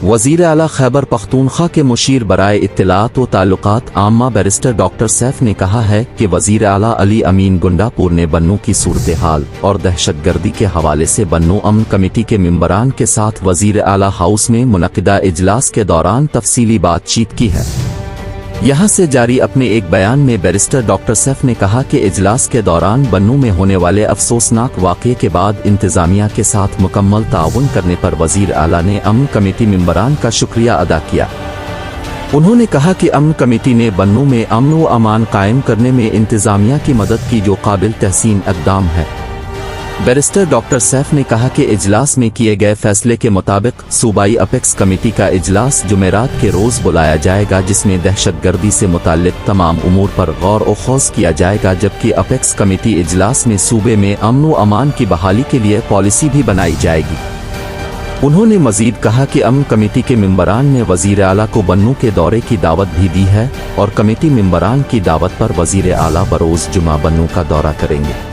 वज़ीर आला खैबर पख्तूनख्वा के मुशीर बराए इत्तलात व ताल्लुकात आम्मा बैरिस्टर डॉक्टर सैफ ने कहा है कि वज़ीर आला अली अमीन गुंडापुर ने बन्नू की सूरत हाल और दहशतगर्दी के हवाले से बन्नू अमन कमेटी के मेंबरान के साथ वज़ीर आला हाउस में मुनक़िदा इजलास के दौरान तफसीली बातचीत की है। यहाँ से जारी अपने एक बयान में बैरिस्टर डॉक्टर सैफ ने कहा कि इजलास के दौरान बन्नू में होने वाले अफसोसनाक वाक़े के बाद इंतज़ामिया के साथ मुकम्मल ताउन करने पर वज़ीर आला ने अमन कमेटी मेंबरान का शुक्रिया अदा किया। उन्होंने कहा कि अमन कमेटी ने बन्नू में अमन व अमान कायम करने में इंतज़ामिया की मदद की, जो काबिल तहसीन इक़दाम है। बैरिस्टर डॉक्टर सैफ ने कहा कि इजलास में किए गए फैसले के मुताबिक सूबाई अपेक्स कमेटी का इजलास जुमेरात के रोज़ बुलाया जाएगा, जिसमें दहशतगर्दी से मुताल्लिक़ तमाम उमूर पर गौर व खौज़ किया जाएगा, जबकि अपेक्स कमेटी इजलास में सूबे में अमन व अमान की बहाली के लिए पॉलिसी भी बनाई जाएगी। उन्होंने मजीद कहा कि अमन कमेटी के मेंबरान ने वज़ीर आला को बन्नू के दौरे की दावत भी दी है और कमेटी मेंबरान की दावत पर वज़ीर आला बरोज़ जुमा बन्नू का दौरा करेंगे।